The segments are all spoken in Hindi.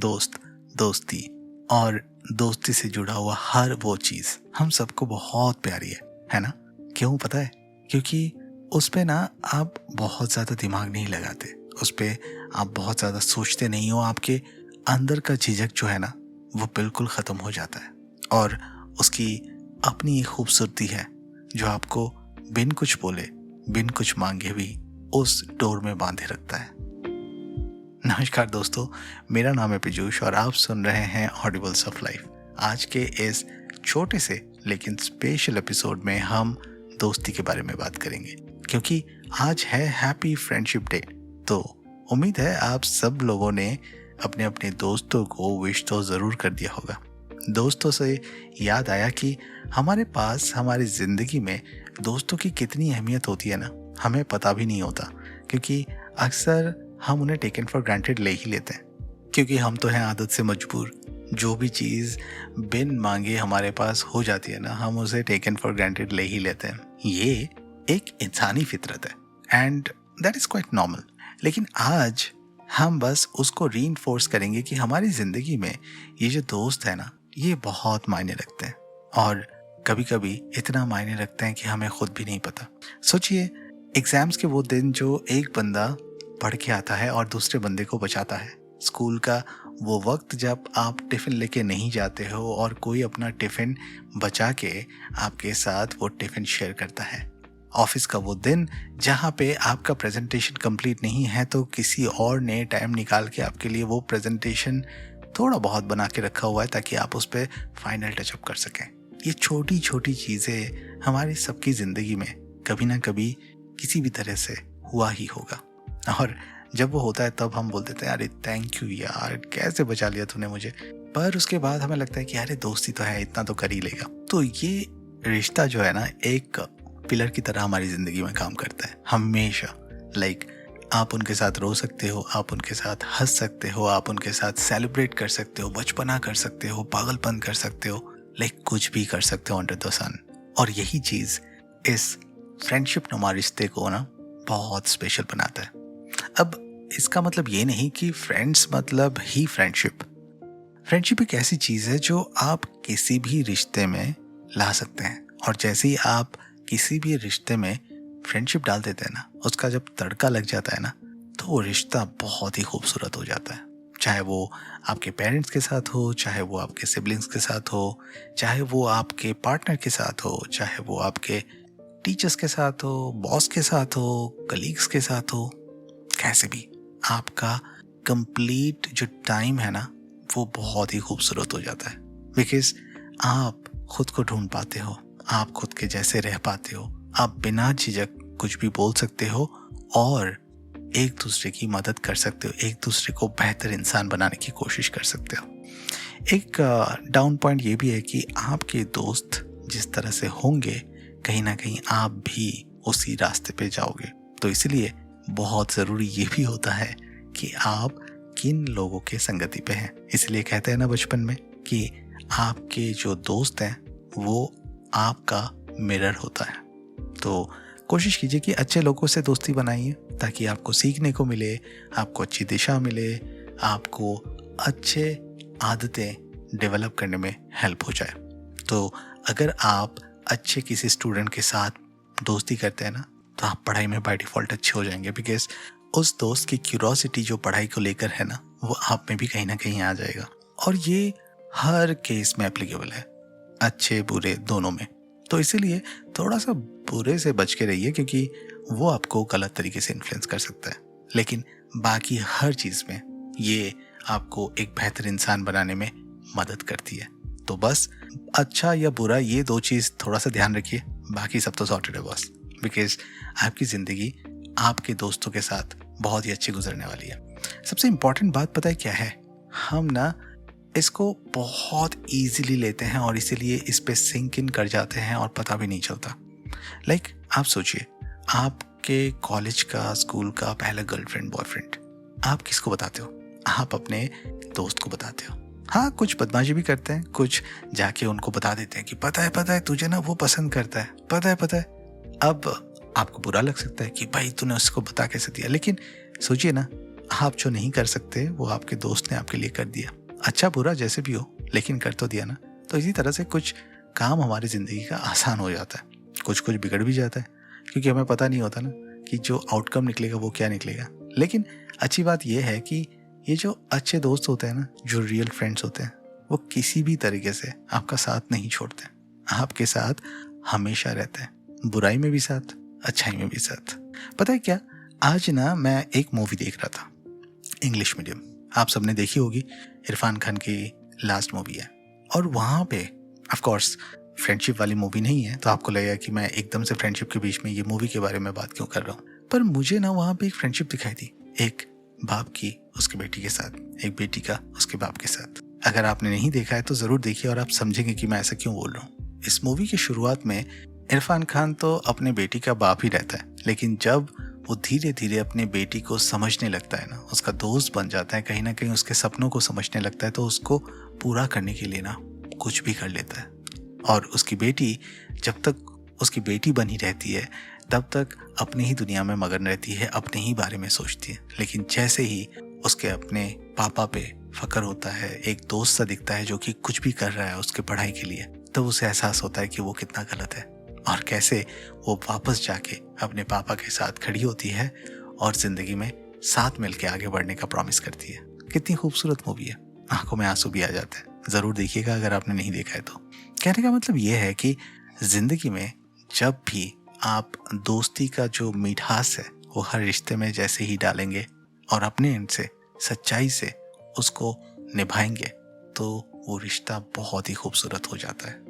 दोस्त, दोस्ती और दोस्ती से जुड़ा हुआ हर वो चीज़ हम सबको बहुत प्यारी है ना? क्यों पता है? क्योंकि उस पे ना आप बहुत ज़्यादा दिमाग नहीं लगाते, उस पे आप बहुत ज़्यादा सोचते नहीं हो, आपके अंदर का झिझक जो है ना वो बिल्कुल ख़त्म हो जाता है और उसकी अपनी एक खूबसूरती है जो आपको बिन कुछ बोले, बिन कुछ मांगे भी उस डोर में बांधे रखता है। नमस्कार दोस्तों, मेरा नाम है पीयूष और आप सुन रहे हैं ऑडिबल्स ऑफ लाइफ। आज के इस छोटे से लेकिन स्पेशल एपिसोड में हम दोस्ती के बारे में बात करेंगे क्योंकि आज है हैप्पी फ्रेंडशिप डे। तो उम्मीद है आप सब लोगों ने अपने अपने दोस्तों को विश तो ज़रूर कर दिया होगा। दोस्तों से याद आया कि हमारे पास हमारी ज़िंदगी में दोस्तों की कितनी अहमियत होती है ना, हमें पता भी नहीं होता क्योंकि अक्सर हम उन्हें टेकन फॉर ग्रांटेड ले ही लेते हैं क्योंकि हम तो हैं आदत से मजबूर। जो भी चीज़ बिन मांगे हमारे पास हो जाती है ना, हम उसे टेकन फॉर ग्रांटेड ले ही लेते हैं। ये एक इंसानी फितरत है and that is quite normal. लेकिन आज हम बस उसको रीइंफोर्स करेंगे कि हमारी ज़िंदगी में ये जो दोस्त है ना, ये बहुत मायने रखते हैं और कभी कभी इतना मायने रखते हैं कि हमें खुद भी नहीं पता। सोचिए, एग्ज़ाम्स के वो दिन जो एक बंदा पढ़ के आता है और दूसरे बंदे को बचाता है। स्कूल का वो वक्त जब आप टिफ़िन लेके नहीं जाते हो और कोई अपना टिफ़िन बचा के आपके साथ वो टिफ़िन शेयर करता है। ऑफिस का वो दिन जहाँ पे आपका प्रेजेंटेशन कंप्लीट नहीं है तो किसी और ने टाइम निकाल के आपके लिए वो प्रेजेंटेशन थोड़ा बहुत बना के रखा हुआ है ताकि आप उस पर फाइनल टचअप कर सकें। ये छोटी छोटी चीज़ें हमारी सबकी ज़िंदगी में कभी ना कभी किसी भी तरह से हुआ ही होगा और जब वो होता है तब हम बोल देते हैं अरे थैंक यू यार, कैसे बचा लिया तूने मुझे। पर उसके बाद हमें लगता है कि अरे दोस्ती तो है, इतना तो कर ही लेगा। तो ये रिश्ता जो है ना, एक पिलर की तरह हमारी ज़िंदगी में काम करता है हमेशा। लाइक आप उनके साथ रो सकते हो, आप उनके साथ हंस सकते हो, आप उनके साथ सेलिब्रेट कर सकते हो, बचपना कर सकते हो, पागलपन कर सकते हो, लाइक कुछ भी कर सकते हो अंडर द सन। और यही चीज़ इस फ्रेंडशिप नुमा रिश्ते को ना बहुत स्पेशल बनाता है। अब इसका मतलब ये नहीं कि फ्रेंड्स मतलब ही फ्रेंडशिप। फ्रेंडशिप एक ऐसी चीज़ है जो आप किसी भी रिश्ते में ला सकते हैं और जैसे ही आप किसी भी रिश्ते में फ्रेंडशिप डाल देते हैं ना, उसका जब तड़का लग जाता है ना, तो वो रिश्ता बहुत ही खूबसूरत हो जाता है। चाहे वो आपके पेरेंट्स के साथ हो, चाहे वो आपके सिबलिंग्स के साथ हो, चाहे वो आपके पार्टनर के साथ हो, चाहे वो आपके टीचर्स के साथ हो, बॉस के साथ हो, कलीग्स के साथ हो, कैसे भी आपका कंप्लीट जो टाइम है ना वो बहुत ही खूबसूरत हो जाता है। बिकॉज आप खुद को ढूंढ पाते हो, आप खुद के जैसे रह पाते हो, आप बिना झिझक कुछ भी बोल सकते हो और एक दूसरे की मदद कर सकते हो, एक दूसरे को बेहतर इंसान बनाने की कोशिश कर सकते हो। एक डाउन पॉइंट ये भी है कि आपके दोस्त जिस तरह से होंगे, कहीं ना कहीं आप भी उसी रास्ते पे जाओगे। तो इसलिए बहुत ज़रूरी ये भी होता है कि आप किन लोगों के संगति पे हैं। इसलिए कहते हैं ना बचपन में कि आपके जो दोस्त हैं वो आपका मिरर होता है। तो कोशिश कीजिए कि अच्छे लोगों से दोस्ती बनाइए ताकि आपको सीखने को मिले, आपको अच्छी दिशा मिले, आपको अच्छे आदतें डेवलप करने में हेल्प हो जाए। तो अगर आप अच्छे किसी स्टूडेंट के साथ दोस्ती करते हैं ना, तो आप पढ़ाई में बाय डिफ़ॉल्ट अच्छे हो जाएंगे। बिकॉज उस दोस्त की क्यूरोसिटी जो पढ़ाई को लेकर है ना, वो आप में भी कहीं ना कहीं आ जाएगा। और ये हर केस में एप्लीकेबल है, अच्छे बुरे दोनों में। तो इसीलिए थोड़ा सा बुरे से बच के रहिए क्योंकि वो आपको गलत तरीके से इन्फ्लुएंस कर सकता है। लेकिन बाकी हर चीज़ में ये आपको एक बेहतर इंसान बनाने में मदद करती है। तो बस अच्छा या बुरा ये दो चीज़ थोड़ा सा ध्यान रखिए, बाकी सब तो सॉर्टेड है बस। बिकॉज आपकी ज़िंदगी आपके दोस्तों के साथ बहुत ही अच्छी गुजरने वाली है। सबसे इम्पॉर्टेंट बात पता है क्या है? हम ना इसको बहुत इजीली लेते हैं और इसीलिए इस पे सिंक इन कर जाते हैं और पता भी नहीं चलता। लाइक आप सोचिए, आपके कॉलेज का, स्कूल का पहला गर्लफ्रेंड, बॉयफ्रेंड, आप किसको बताते हो? आप अपने दोस्त को बताते हो। हाँ, कुछ बदमाशी भी करते हैं, कुछ जाके उनको बता देते हैं कि पता है तुझे ना वो पसंद करता है, पता है। अब आपको बुरा लग सकता है कि भाई तूने उसको बता कैसे दिया। लेकिन सोचिए ना, आप जो नहीं कर सकते वो आपके दोस्त ने आपके लिए कर दिया। अच्छा बुरा जैसे भी हो, लेकिन कर तो दिया ना। तो इसी तरह से कुछ काम हमारी ज़िंदगी का आसान हो जाता है, कुछ कुछ बिगड़ भी जाता है, क्योंकि हमें पता नहीं होता ना कि जो आउटकम निकलेगा वो क्या निकलेगा। लेकिन अच्छी बात यह है कि ये जो अच्छे दोस्त होते हैं ना, जो रियल फ्रेंड्स होते हैं, वो किसी भी तरीके से आपका साथ नहीं छोड़ते, आपके साथ हमेशा रहते हैं, बुराई में भी साथ, अच्छाई में भी साथ। पता है क्या, आज ना मैं एक मूवी देख रहा था, इंग्लिश मीडियम, आप सबने देखी होगी, इरफान खान की लास्ट मूवी है। और वहाँ पे ऑफ कोर्स फ्रेंडशिप वाली मूवी नहीं है, तो आपको लगेगा कि मैं एकदम से फ्रेंडशिप के बीच में ये मूवी के बारे में बात क्यों कर रहा हूँ। पर मुझे ना वहाँ पे एक फ्रेंडशिप दिखाई दी, एक बाप की उसके बेटी के साथ, एक बेटी का उसके बाप के साथ। अगर आपने नहीं देखा है तो ज़रूर देखिए और आप समझेंगे कि मैं ऐसा क्यों बोल रहा हूँ। इस मूवी की शुरुआत में इरफान खान तो अपने बेटी का बाप ही रहता है, लेकिन जब वो धीरे धीरे अपनी बेटी को समझने लगता है ना, उसका दोस्त बन जाता है, कहीं ना कहीं उसके सपनों को समझने लगता है, तो उसको पूरा करने के लिए ना कुछ भी कर लेता है। और उसकी बेटी जब तक उसकी बेटी बनी रहती है तब तक अपनी ही दुनिया में मगन रहती है, अपने ही बारे में सोचती है। लेकिन जैसे ही उसके अपने पापा पे फक्र होता है, एक दोस्त सा दिखता है जो कि कुछ भी कर रहा है उसके पढ़ाई के लिए, तब उसे एहसास होता है कि वो कितना गलत है और कैसे वो वापस जाके अपने पापा के साथ खड़ी होती है और जिंदगी में साथ मिलके आगे बढ़ने का प्रॉमिस करती है। कितनी खूबसूरत मूवी है, आंखों में आंसू भी आ जाते हैं। ज़रूर देखिएगा अगर आपने नहीं देखा है तो। कहने का मतलब ये है कि ज़िंदगी में जब भी आप दोस्ती का जो मिठास है वो हर रिश्ते में जैसे ही डालेंगे और अपने एंड से सच्चाई से उसको निभाएंगे, तो वो रिश्ता बहुत ही खूबसूरत हो जाता है।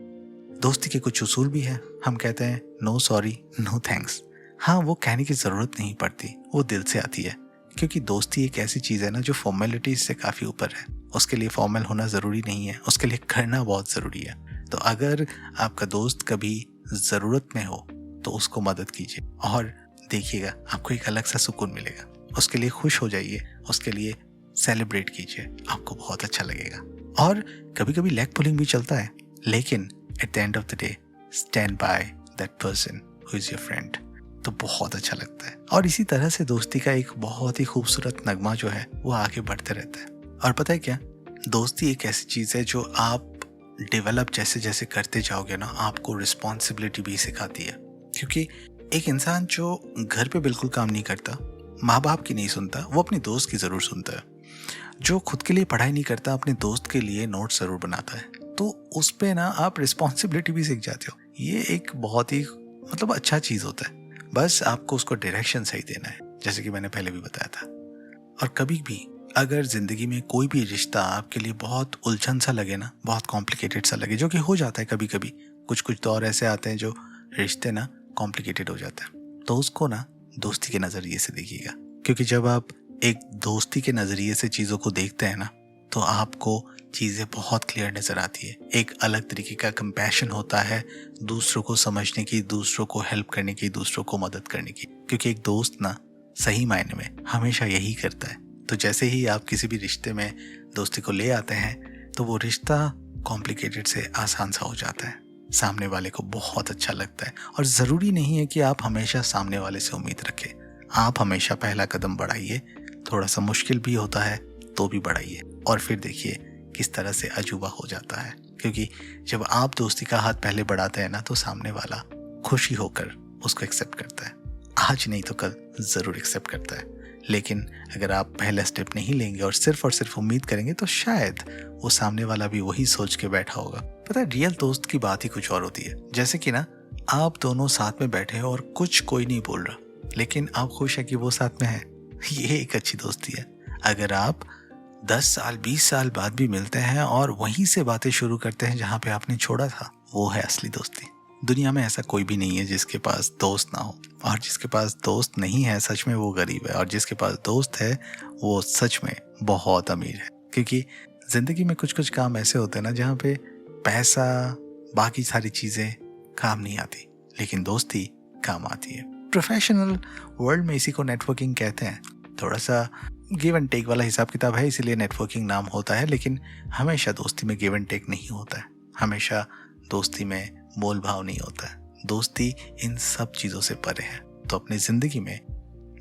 दोस्ती के कुछ उसूल भी हैं। हम कहते हैं नो सॉरी नो थैंक्स। हाँ, वो कहने की ज़रूरत नहीं पड़ती, वो दिल से आती है, क्योंकि दोस्ती एक ऐसी चीज़ है ना जो फॉर्मेलिटीज से काफ़ी ऊपर है। उसके लिए फॉर्मल होना ज़रूरी नहीं है, उसके लिए करना बहुत ज़रूरी है। तो अगर आपका दोस्त कभी ज़रूरत में हो तो उसको मदद कीजिए और देखिएगा आपको एक अलग सा सुकून मिलेगा। उसके लिए खुश हो जाइए, उसके लिए सेलिब्रेट कीजिए, आपको बहुत अच्छा लगेगा। और कभी कभी लेग पुलिंग भी चलता है, लेकिन at the end of the day stand by that person who is your friend, तो बहुत अच्छा लगता है। और इसी तरह से दोस्ती का एक बहुत ही खूबसूरत नगमा जो है वो आगे बढ़ते रहता है। और पता है क्या, दोस्ती एक ऐसी चीज़ है जो आप डेवलप जैसे जैसे करते जाओगे ना, आपको रिस्पॉन्सिबिलिटी भी सिखाती है। क्योंकि एक इंसान जो घर पे बिल्कुल काम नहीं करता, माँ बाप की नहीं सुनता, वो अपने दोस्त की ज़रूर सुनता है। जो खुद के लिए पढ़ाई नहीं करता, अपने दोस्त के लिए नोट ज़रूर बनाता है, तो उस पे ना आप रिस्पॉन्सिबिलिटी भी सीख जाते हो। ये एक बहुत ही मतलब अच्छा चीज़ होता है। बस आपको उसको डायरेक्शन सही देना है, जैसे कि मैंने पहले भी बताया था। और कभी भी अगर ज़िंदगी में कोई भी रिश्ता आपके लिए बहुत उलझन सा लगे ना, बहुत कॉम्प्लिकेटेड सा लगे, जो कि हो जाता है कभी कभी, कुछ दौर ऐसे आते हैं जो रिश्ते ना कॉम्प्लिकेटेड हो जाता है, तो उसको ना दोस्ती के नज़रिए से देखिएगा। क्योंकि जब आप एक दोस्ती के नज़रिए से चीज़ों को देखते हैं ना, तो आपको चीज़ें बहुत क्लियर नज़र आती है। एक अलग तरीके का कंपैशन होता है दूसरों को समझने की, दूसरों को हेल्प करने की, दूसरों को मदद करने की। क्योंकि एक दोस्त ना सही मायने में हमेशा यही करता है। तो जैसे ही आप किसी भी रिश्ते में दोस्ती को ले आते हैं, तो वो रिश्ता कॉम्प्लिकेटेड से आसान सा हो जाता है, सामने वाले को बहुत अच्छा लगता है। और ज़रूरी नहीं है कि आप हमेशा सामने वाले से उम्मीद रखें, आप हमेशा पहला कदम बढ़ाइए, थोड़ा सा मुश्किल भी होता है तो भी बढ़ाइए, और फिर देखिए किस तरह से अजूबा हो जाता है। क्योंकि जब आप दोस्ती का हाथ पहले बढ़ाते हैं ना, तो सामने वाला खुशी होकर उसको एक्सेप्ट करता है। आज नहीं तो कल ज़रूर एक्सेप्ट करता है। लेकिन अगर आप पहला स्टेप नहीं लेंगे और सिर्फ उम्मीद करेंगे, तो शायद वो सामने वाला भी वही सोच के बैठा होगा। पता है, रियल दोस्त की बात ही कुछ और होती है। जैसे कि ना, आप दोनों साथ में बैठे हो और कुछ कोई नहीं बोल रहा, लेकिन आप खुश है कि वो साथ में है। ये एक अच्छी दोस्ती है। अगर आप 10 साल 20 साल बाद भी मिलते हैं और वहीं से बातें शुरू करते हैं जहाँ पे आपने छोड़ा था, वो है असली दोस्ती। दुनिया में ऐसा कोई भी नहीं है जिसके पास दोस्त ना हो, और जिसके पास दोस्त नहीं है सच में वो गरीब है, और जिसके पास दोस्त है वो सच में बहुत अमीर है। क्योंकि ज़िंदगी में कुछ काम ऐसे होते हैं ना जहाँ पे पैसा, बाकी सारी चीज़ें काम नहीं आती, लेकिन दोस्ती काम आती है। प्रोफेशनल वर्ल्ड में इसी को नेटवर्किंग कहते हैं। थोड़ा सा गिव एंड टेक वाला हिसाब किताब है, इसीलिए नेटवर्किंग नाम होता है। लेकिन हमेशा दोस्ती में गिव एंड टेक नहीं होता है, हमेशा दोस्ती में मोल भाव नहीं होता है। दोस्ती इन सब चीज़ों से परे है। तो अपनी ज़िंदगी में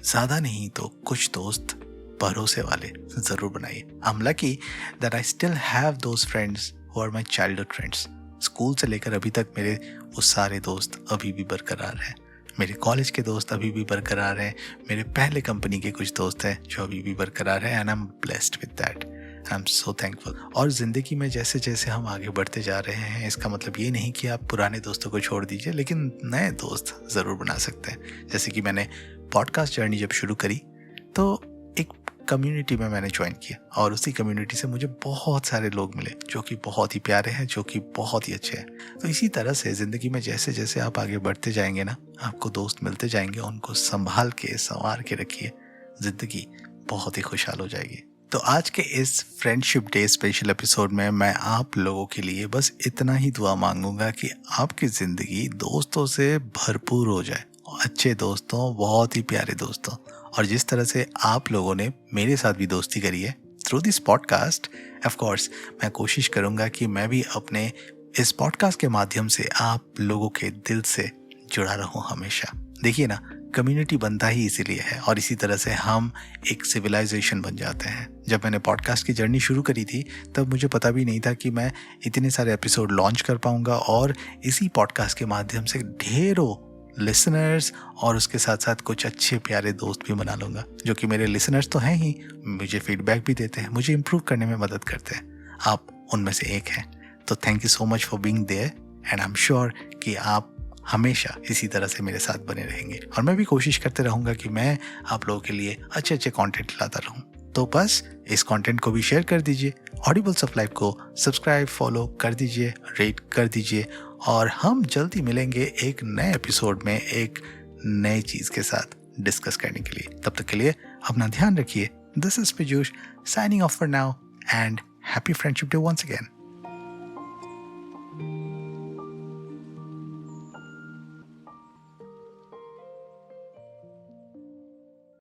ज़्यादा नहीं तो कुछ दोस्त भरोसे वाले ज़रूर बनाइए। I am lucky that I still have those friends who are my childhood friends. School से लेकर अभी तक मेरे वो सारे दोस्त अभी भी बरकरार हैं। मेरे कॉलेज के दोस्त अभी भी बरकरार हैं। मेरे पहले कंपनी के कुछ दोस्त हैं जो अभी भी बरकरार हैं, and I am blessed with that. I am so thankful. और ज़िंदगी में जैसे जैसे हम आगे बढ़ते जा रहे हैं, इसका मतलब ये नहीं कि आप पुराने दोस्तों को छोड़ दीजिए, लेकिन नए दोस्त ज़रूर बना सकते हैं। जैसे कि मैंने पॉडकास्ट जर्नी जब शुरू करी तो एक कम्युनिटी में मैंने ज्वाइन किया, और उसी कम्युनिटी से मुझे बहुत सारे लोग मिले जो कि बहुत ही प्यारे हैं, जो कि बहुत ही अच्छे हैं। तो इसी तरह से ज़िंदगी में जैसे जैसे आप आगे बढ़ते जाएंगे ना, आपको दोस्त मिलते जाएंगे, उनको संभाल के संवार के रखिए, ज़िंदगी बहुत ही खुशहाल हो जाएगी। तो आज के इस फ्रेंडशिप डे स्पेशल एपिसोड में मैं आप लोगों के लिए बस इतना ही दुआ मांगूंगा कि आपकी ज़िंदगी दोस्तों से भरपूर हो जाए, अच्छे दोस्तों, बहुत ही प्यारे दोस्तों। और जिस तरह से आप लोगों ने मेरे साथ भी दोस्ती करी है through this podcast, of course मैं कोशिश करूंगा कि मैं भी अपने इस पॉडकास्ट के माध्यम से आप लोगों के दिल से जुड़ा रहूं हमेशा। देखिए ना, कम्युनिटी बनता ही इसीलिए है, और इसी तरह से हम एक सिविलाइजेशन बन जाते हैं। जब मैंने पॉडकास्ट की जर्नी शुरू करी थी तब मुझे पता भी नहीं था कि मैं इतने सारे एपिसोड लॉन्च कर पाऊंगा, और इसी पॉडकास्ट के माध्यम से ढेरों लिसनर्स और उसके साथ साथ कुछ अच्छे प्यारे दोस्त भी बना लूँगा, जो कि मेरे लिसनर्स तो हैं ही, मुझे फीडबैक भी देते हैं, मुझे इम्प्रूव करने में मदद करते हैं। आप उनमें से एक हैं। तो thank you so much for being there, and I am sure कि आप हमेशा इसी तरह से मेरे साथ बने रहेंगे, और मैं भी कोशिश करते रहूँगा कि मैं आप लोगों के लिए अच्छे अच्छे कंटेंट लाता रहूँ। तो बस इस कंटेंट को भी शेयर कर दीजिए, ऑडिबल्स ऑफ लाइफ को सब्सक्राइब, फॉलो कर दीजिए, रेट कर दीजिए, और हम जल्दी मिलेंगे एक नए एपिसोड में एक नई चीज़ के साथ डिस्कस करने के लिए। तब तक के लिए अपना ध्यान रखिए। This is Piyush signing off for now, and happy friendship day once again.